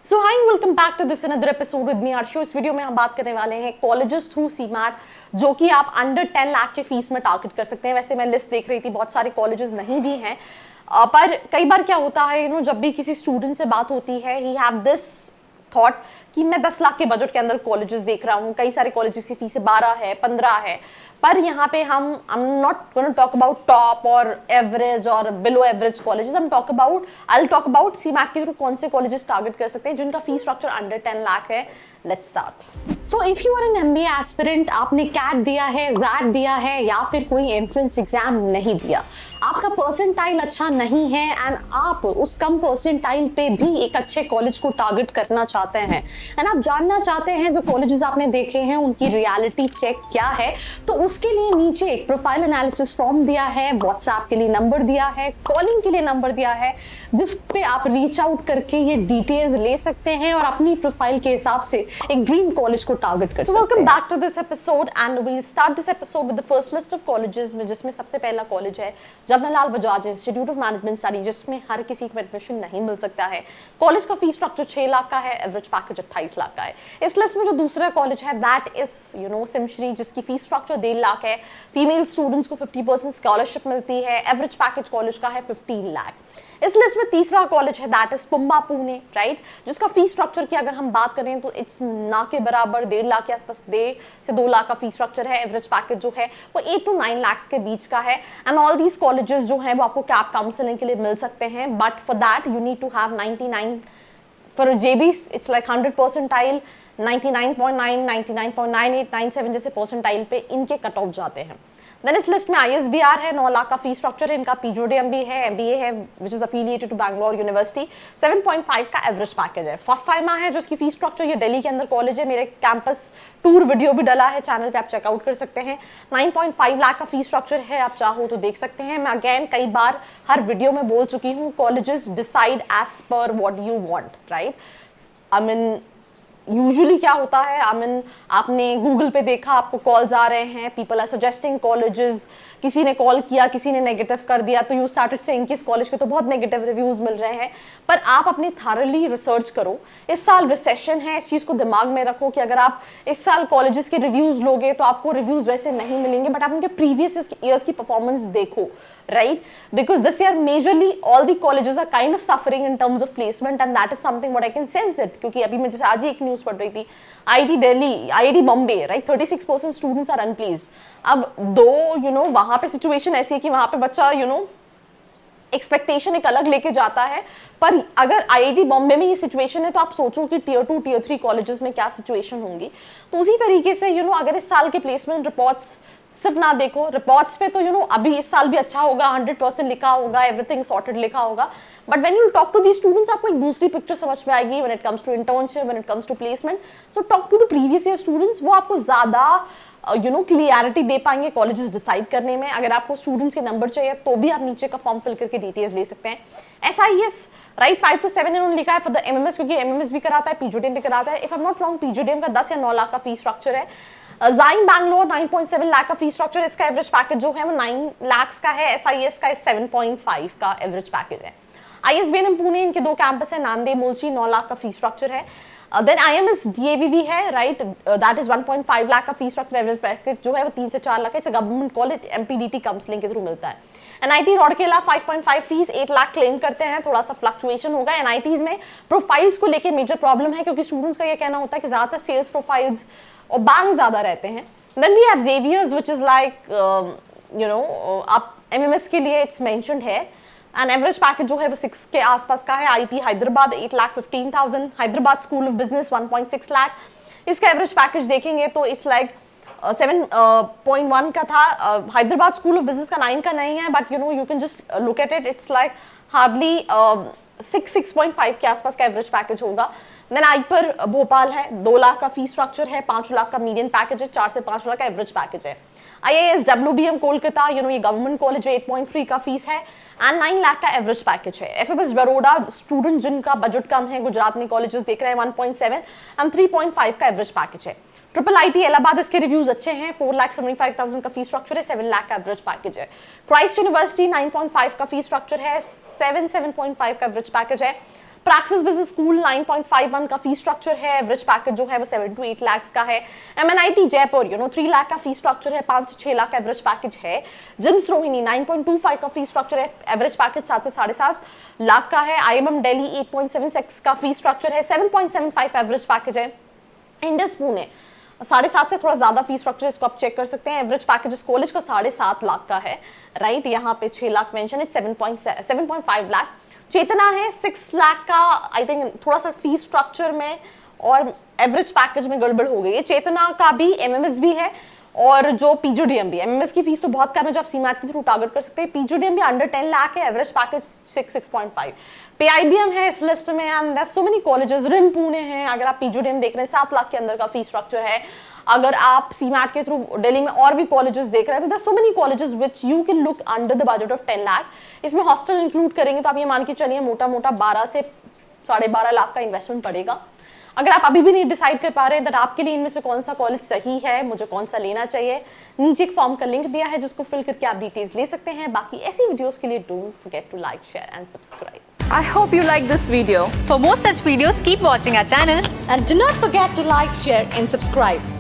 So hi welcome back to this another episode with me Arshu. इस video में हम बात करने वाले हैं कॉलेजेस थ्रू सीमैट जो कि आप अंडर 10 लाख के फीस में टारगेट कर सकते हैं। वैसे मैं लिस्ट देख रही थी, बहुत सारे कॉलेजेस नहीं भी हैं, पर कई बार क्या होता है जब भी किसी स्टूडेंट से बात होती है ही हैव दिस थॉट कि मैं 10 लाख के बजट के अंदर कॉलेजेस देख रहा हूँ। कई सारे कॉलेजेस की फीस 12 है, 15 है, पर यहाँ पे हम I am not gonna talk about top और एवरेज और below average colleges. I will talk about CMAT के थ्रू कौन से कॉलेजेस टारगेट कर सकते हैं जिनका फीस स्ट्रक्चर अंडर 10 लाख है। Let's start. So if you are an MBA aspirant, आपने कैट दिया है, जैट दिया है या फिर कोई एंट्रेंस एग्जाम नहीं दिया, आपका परसेंटाइल अच्छा नहीं है एंड आप उस कम परसेंटाइल पे भी एक अच्छे कॉलेज को टारगेट करना चाहते हैं एंड आप जानना चाहते हैं जो कॉलेजेस आपने देखे हैं उनकी रियलिटी चेक क्या है, तो उसके लिए नीचे एक प्रोफाइल एनालिसिस फॉर्म दिया है, व्हाट्सएप के लिए नंबर दिया है, कॉलिंग के लिए नंबर दिया है, जिस पे आप रीच आउट करके ये डिटेल्स ले सकते हैं और अपनी प्रोफाइल के हिसाब से एक ड्रीम कॉलेज को टारगेट कर सकते हैं। Welcome back to this episode and we will start this episode with the first list of colleges, जिसमें सबसे पहला कॉलेज है Jawaharlal Bajaj institute of management study, जिसमें हर किसी को एडमिशन नहीं मिल सकता है। कॉलेज का फीस स्ट्रक्चर 6 लाख का है, एवरेज पैकेज 28 लाख का है। इस लिस्ट में जो दूसरा कॉलेज है दैट इज सिमश्री, जिसकी फीस स्ट्रक्चर 1.5 लाख है। फीमेल स्टूडेंट्स को 50% स्कॉलरशिप मिलती है। एवरेज पैकेज कॉलेज का है 15 लाख। इस लिस्ट में तीसरा कॉलेज है that is PUMBA Pune, right, जिसका फीस स्ट्रक्चर की अगर हम बात करें तो इट्स ना के बराबर 1.5 लाख के आसपास, 1.5 से 2 लाख का फीस स्ट्रक्चर है। एवरेज पैकेज जो है वो 8 to 9 लाख के बीच का है एंड ऑल दीज कॉलेजेस जो है वो आपको कैप काउंसलिंग के लिए मिल सकते हैं, but for that you need to have 99 for JB it's like 100 percentile, 99.9, 99.98, 97 जैसे परसेंटाइल पे इनके कट ऑफ जाते हैं। देन इस लिस्ट में ISBR है, 9 लाख का फीस स्ट्रक्चर है, इनका PGDM भी है, MBA है which is affiliated to Bangalore university, 7.5 का एवरेज पैकेज है। फर्स्ट टाइम है जो इसकी फीस स्ट्रक्चर, ये दिल्ली के अंदर कॉलेज है, मेरे कैंपस टूर वीडियो भी डला है चैनल पे, आप चेकआउट कर सकते हैं। 9.5 लाख का फीस स्ट्रक्चर है, आप चाहो तो देख सकते हैं। मैं अगेन कई बार हर वीडियो में बोल चुकी हूँ, colleges decide as per what you want, right. I mean usually क्या होता है, आपने गूगल पे देखा, आपको कॉल्स आ रहे हैं, पीपल आर सजेस्टिंग कॉलेजेस, किसी ने कॉल किया, किसी ने नेगेटिव कर दिया, तो यू स्टार्टेड सेइंग किस कॉलेज के तो बहुत नेगेटिव रिव्यूज मिल रहे हैं। पर आप अपनी थारली रिसर्च करो। इस साल रिसेशन है, इस चीज को दिमाग में रखो कि अगर आप इस साल कॉलेजेस के रिव्यूज लोगे तो आपको रिव्यूज वैसे नहीं मिलेंगे, बट आप उनके प्रीवियस ईयर्स की परफॉर्मेंस देखो, right, because this year majorly all the colleges are kind of suffering in terms of placement and that is something what I can sense it, क्योंकि अभी मैं जैसे आज ही एक न्यूज़ पढ़ रही थी, IIT Delhi, IIT Bombay, right, 36% students are unpleased. अब दो वहाँ पे सिचुएशन ऐसी है कि वहाँ पे बच्चा एक्सपेक्टेशन एक अलग लेके जाता है, पर अगर IIT बॉम्बे में ये सिचुएशन है तो आप सोचो कि टियर 2 टियर 3 कॉलेजेस में क्या सिचुएशन होंगी। तो उसी तरीके से अगर इस साल के प्लेसमेंट रिपोर्ट्स सिर्फ ना देखो, रिपोर्ट्स पे तो अभी इस साल भी अच्छा होगा, 100% लिखा होगा, एवरीथिंग सॉर्टेड लिखा होगा, but when you talk to the students आपको एक दूसरी पिक्चर समझ में आएगी when it comes to internship, when it comes to placement. So talk to the previous year students, वो आपको ज्यादा क्लियरिटी दे पाएंगे कॉलेजेस डिसाइड करने में। अगर आपको स्टूडेंट्स के नंबर चाहिए तो भी आप नीचे का फॉर्म फिल करके डिटेल्स ले सकते हैं। SIS, राइट, 5 to 7 इन्होंने लिखा है फॉर द MMS, क्योंकि MMS भी कराता है, PGDM भी कराता है। If I am not wrong, PGDM का 10 या 9 लाख का फीस स्ट्रक्चर है। Zyme बैंगलोर 9.7 लाख का फीस स्ट्रक्चर, इसका एवरेज पैकेज जो है वो 9 लाख का है। SIS का 7.5 का एवरेज पैकेज है। ISBN पुणे, इनके 2 कैंपस है, नांदेड़, मुलची, 9 लाख का फीस स्ट्रक्चर है। देन IMS DAVV है, राइट, दैट इज 1.5 लाख का फीस स्ट्रक्चर, एवरेज पैकेज जो है वो 3 से 4 लाख है। It's government college, MPDT counselling के थ्रू मिलता है। NIT रौड़केला 5.5 फीस, 8 लाख क्लेम करते हैं, थोड़ा सा फ्लक्चुएशन होगा। NITs में प्रोफाइल्स को लेके मेजर प्रॉब्लम है, क्योंकि स्टूडेंट्स का ये कहना होता है कि ज्यादातर सेल्स प्रोफाइल्स और बैंक ज्यादा रहते हैं। Then we have Xavier's which is like आप MMS के लिए इट्स मेंशन्ड है एंड एवरेज पैकेज जो है वो 6 के आसपास का है। IIT Hyderabad 8,15,000, Hyderabad school of business 1.6 lakh, इसका एवरेज पैकेज देखेंगे तो इट्स लाइक 7.1 का था। हैदराबाद स्कूल ऑफ बिजनेस का 9 का नहीं है, but you can just look at it, it's like hardly 6.5 के आसपास का एवरेज पैकेज होगा। देन आईपर भोपाल है, 2 लाख का फीस स्ट्रक्चर है, 5 लाख का मीडियन पैकेज है, 4 से 5 लाख का एवरेज पैकेज है। IAS WBM कोलकाता, ये गवर्नमेंट कॉलेज है, 8.3 का फीस है एंड 9 लाख का एवरेज पैकेज है। FFS बड़ौदा, स्टूडेंट जिनका बजट कम है, गुजरात में कॉलेजेस देख रहे हैं, 1.7 एंड 3.5 का एवरेज पैकेज है। IIIT इलाहाबाद, इसके रिव्यूज अच्छे हैं, 4,75,000 का फीस स्ट्रक्चर है, 7 लाख का एवरेज पैकेज है। क्राइस्ट यूनिवर्सिटी 9.5 का फीस स्ट्रक्चर है, 7.5 का एवरेज पैकेज है। प्रैक्सिस बिजनेस स्कूल 9.51 का फी स्ट्रक्चर है, एवरेज पैकेज जो है वो 7 to 8 लाख का है। MNIT जयपुर 3 लाख का फी स्ट्रक्चर है, 5 से 6 लाख एवरेज पैकेज है। जिम्स रोहिणी 9.25 का फी स्ट्रक्चर है, एवरेज पैकेज 7 से 7.5 लाख का है। IIM दिल्ली 8.76 का फी स्ट्रक्चर है, 7.75 का एवरेज पैकेज है। इंडस पुणे 7.5 से थोड़ा ज्यादा फी स्ट्रक्चर, इसको आप चेक कर सकते हैं। एवरेज पैकेज इस कॉलेज का 7.5 लाख का है, राइट। यहाँ पे 6 लाख मेंशन है, 7.5 लाख। चेतना है 6 लाख का, आई थिंक थोड़ा सा फी स्ट्रक्चर में और एवरेज पैकेज में गड़बड़ हो गई है। चेतना का भी MMS भी है और जो PGDM भी है। MMS की फीस तो बहुत कम है जो आप CMAT के थ्रू टारगेट कर सकते हैं। PGDM भी अंडर 10 लाख है, एवरेज पैकेज 6.5। PIBM है इस लिस्ट में, and there so many colleges. रिम पुणे है, अगर आप PGDM देख रहे हैं 7 लाख के अंदर का फी स्ट्रक्चर है। अगर आप CMAT के थ्रू दिल्ली में और भी कॉलेजेस देख रहे हैं तो there so many colleges which you can look under the budget of 10 lakh. इसमें हॉस्टल इंक्लूड करेंगे तो आप ये मान के चलिए मोटा मोटा 12 से 12.5 लाख का इन्वेस्टमेंट पड़ेगा। अगर आप अभी भी नहीं डिसाइड कर पा रहे हैं आपके लिए इनमें से कौन सा कॉलेज सही है, मुझे कौन सा लेना चाहिए, नीचे एक फॉर्म का लिंक दिया है जिसको फिल करके आप डिटेल्स ले सकते हैं। बाकी ऐसी वीडियोस के लिए don't forget to like, share and subscribe. I hope you like this video. For more such videos, keep watching our channel. And do not forget to like, share and subscribe.